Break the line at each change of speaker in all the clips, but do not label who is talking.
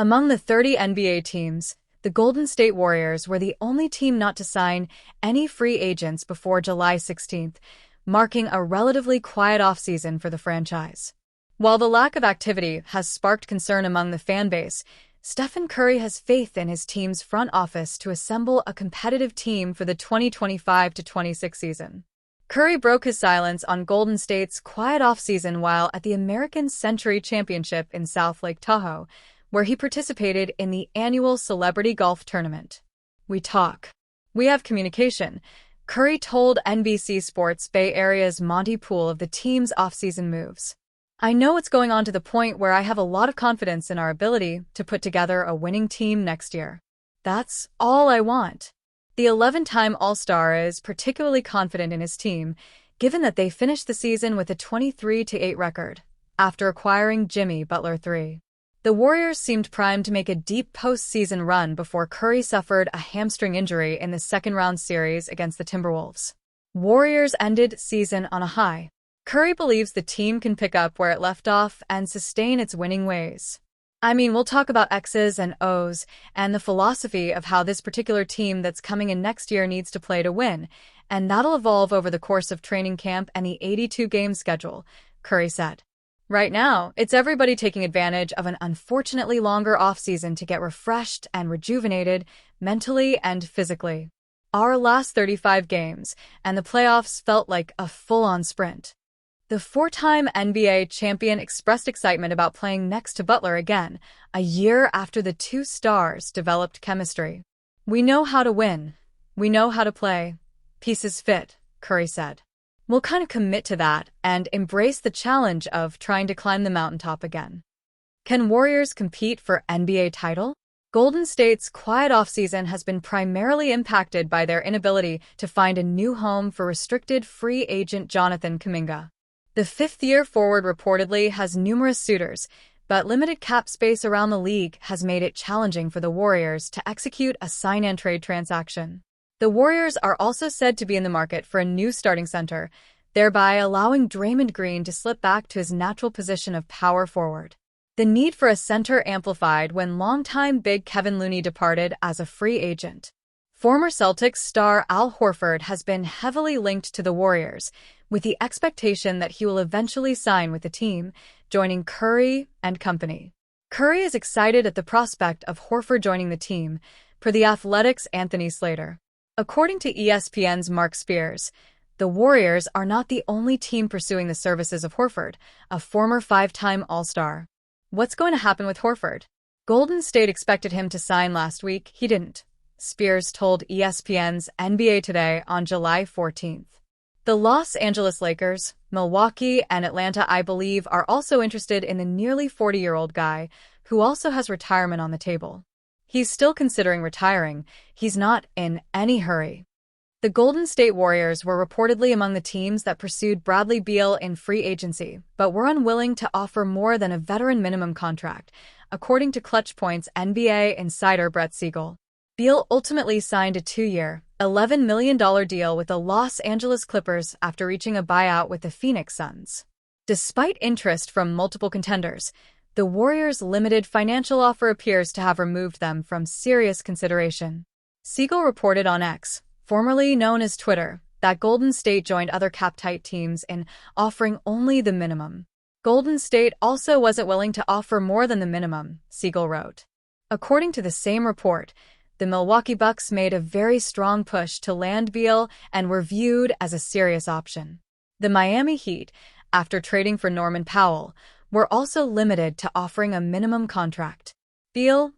Among the 30 NBA teams, the Golden State Warriors were the only team not to sign any free agents before July 16th, marking a relatively quiet offseason for the franchise. While the lack of activity has sparked concern among the fan base, Stephen Curry has faith in his team's front office to assemble a competitive team for the 2025-26 season. Curry broke his silence on Golden State's quiet offseason while at the American Century Championship in South Lake Tahoe, where he participated in the annual celebrity golf tournament. "We talk. We have communication," Curry told NBC Sports Bay Area's Monty Poole of the team's offseason moves. "I know what's going on to the point where I have a lot of confidence in our ability to put together a winning team next year. That's all I want." The 11-time All-Star is particularly confident in his team, given that they finished the season with a 23-8 record, after acquiring Jimmy Butler III. The Warriors seemed primed to make a deep postseason run before Curry suffered a hamstring injury in the second-round series against the Timberwolves. Warriors ended season on a high. Curry believes the team can pick up where it left off and sustain its winning ways. "I mean, we'll talk about X's and O's and the philosophy of how this particular team that's coming in next year needs to play to win, and that'll evolve over the course of training camp and the 82-game schedule," Curry said. "Right now, it's everybody taking advantage of an unfortunately longer offseason to get refreshed and rejuvenated mentally and physically. Our last 35 games and the playoffs felt like a full-on sprint." The four-time NBA champion expressed excitement about playing next to Butler again, a year after the two stars developed chemistry. "We know how to win. We know how to play. Pieces fit," Curry said. "We'll kind of commit to that and embrace the challenge of trying to climb the mountaintop again." Can Warriors compete for NBA title? Golden State's quiet offseason has been primarily impacted by their inability to find a new home for restricted free agent Jonathan Kuminga. The fifth-year forward reportedly has numerous suitors, but limited cap space around the league has made it challenging for the Warriors to execute a sign-and-trade transaction. The Warriors are also said to be in the market for a new starting center, thereby allowing Draymond Green to slip back to his natural position of power forward. The need for a center amplified when longtime big Kevin Looney departed as a free agent. Former Celtics star Al Horford has been heavily linked to the Warriors, with the expectation that he will eventually sign with the team, joining Curry and company. Curry is excited at the prospect of Horford joining the team, per The Athletic's Anthony Slater. According to ESPN's Mark Spears, the Warriors are not the only team pursuing the services of Horford, a former five-time All-Star. What's going to happen with Horford? Golden State expected him to sign last week. He didn't, Spears told ESPN's NBA Today on July 14th. The Los Angeles Lakers, Milwaukee, and Atlanta, I believe, are also interested in the nearly 40-year-old guy, who also has retirement on the table. He's still considering retiring. He's not in any hurry. The Golden State Warriors were reportedly among the teams that pursued Bradley Beal in free agency, but were unwilling to offer more than a veteran minimum contract, according to Clutch Point's NBA insider Brett Siegel. Beal ultimately signed a 2-year, $11 million deal with the Los Angeles Clippers after reaching a buyout with the Phoenix Suns. Despite interest from multiple contenders, the Warriors' limited financial offer appears to have removed them from serious consideration. Siegel reported on X, formerly known as Twitter, that Golden State joined other cap-tight teams in offering only the minimum. Golden State also wasn't willing to offer more than the minimum, Siegel wrote. According to the same report, the Milwaukee Bucks made a very strong push to land Beal and were viewed as a serious option. The Miami Heat, after trading for Norman Powell, were also limited to offering a minimum contract. Beal,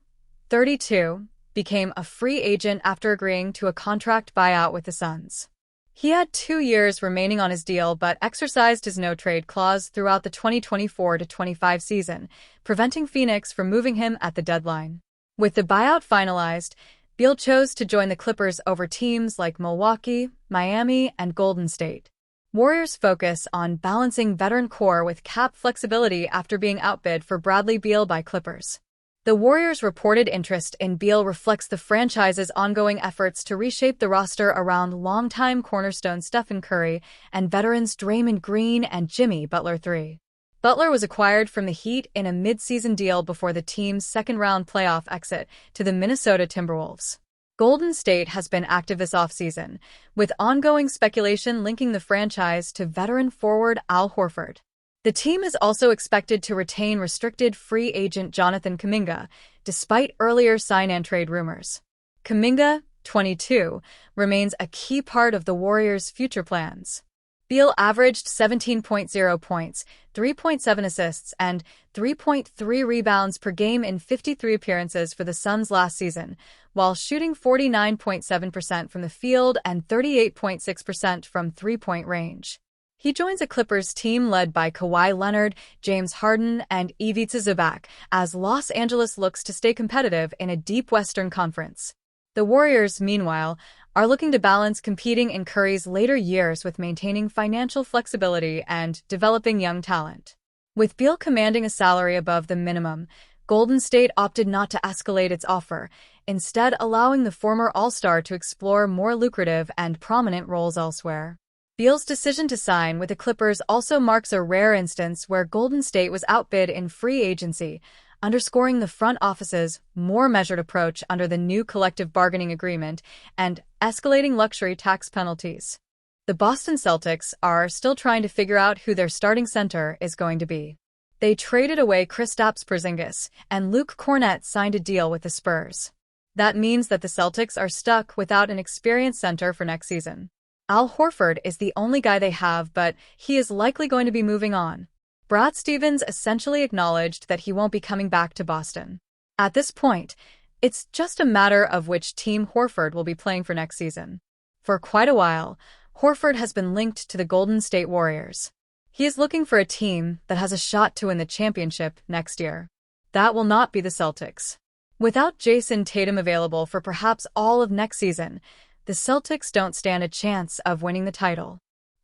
32, became a free agent after agreeing to a contract buyout with the Suns. He had 2 years remaining on his deal but exercised his no-trade clause throughout the 2024-25 season, preventing Phoenix from moving him at the deadline. With the buyout finalized, Beal chose to join the Clippers over teams like Milwaukee, Miami, and Golden State. Warriors focus on balancing veteran core with cap flexibility after being outbid for Bradley Beal by Clippers. The Warriors' reported interest in Beal reflects the franchise's ongoing efforts to reshape the roster around longtime cornerstone Stephen Curry and veterans Draymond Green and Jimmy Butler III. Butler was acquired from the Heat in a mid-season deal before the team's second-round playoff exit to the Minnesota Timberwolves. Golden State has been active this offseason, with ongoing speculation linking the franchise to veteran forward Al Horford. The team is also expected to retain restricted free agent Jonathan Kuminga, despite earlier sign-and-trade rumors. Kuminga, 22, remains a key part of the Warriors' future plans. Beal averaged 17.0 points, 3.7 assists, and 3.3 rebounds per game in 53 appearances for the Suns last season, while shooting 49.7% from the field and 38.6% from three-point range. He joins a Clippers team led by Kawhi Leonard, James Harden, and Ivica Zubac as Los Angeles looks to stay competitive in a deep Western Conference. The Warriors, meanwhile, are looking to balance competing in Curry's later years with maintaining financial flexibility and developing young talent. With Beal commanding a salary above the minimum, Golden State opted not to escalate its offer, instead allowing the former All-Star to explore more lucrative and prominent roles elsewhere. Beal's decision to sign with the Clippers also marks a rare instance where Golden State was outbid in free agency, underscoring the front office's more measured approach under the new collective bargaining agreement and escalating luxury tax penalties. The Boston Celtics are still trying to figure out who their starting center is going to be. They traded away Kristaps Porzingis, and Luke Kornet signed a deal with the Spurs. That means that the Celtics are stuck without an experienced center for next season. Al Horford is the only guy they have, but he is likely going to be moving on. Brad Stevens essentially acknowledged that he won't be coming back to Boston. At this point, it's just a matter of which team Horford will be playing for next season. For quite a while, Horford has been linked to the Golden State Warriors. He is looking for a team that has a shot to win the championship next year. That will not be the Celtics. Without Jason Tatum available for perhaps all of next season, the Celtics don't stand a chance of winning the title.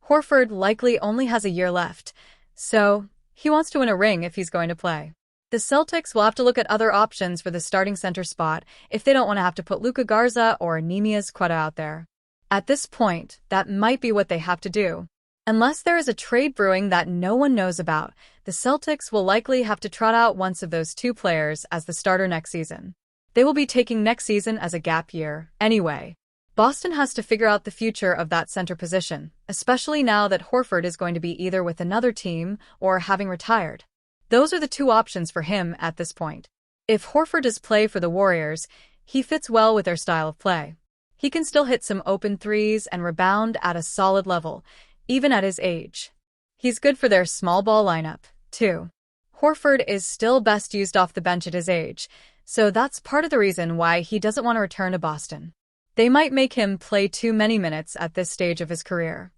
Horford likely only has a year left, so he wants to win a ring if he's going to play. The Celtics will have to look at other options for the starting center spot if they don't want to have to put Luka Garza or Neemias Queta out there. At this point, that might be what they have to do. Unless there is a trade brewing that no one knows about, the Celtics will likely have to trot out one of those two players as the starter next season. They will be taking next season as a gap year, anyway. Boston has to figure out the future of that center position, especially now that Horford is going to be either with another team or having retired. Those are the two options for him at this point. If Horford does play for the Warriors, he fits well with their style of play. He can still hit some open threes and rebound at a solid level, even at his age. He's good for their small ball lineup, too. Horford is still best used off the bench at his age, so that's part of the reason why he doesn't want to return to Boston. They might make him play too many minutes at this stage of his career.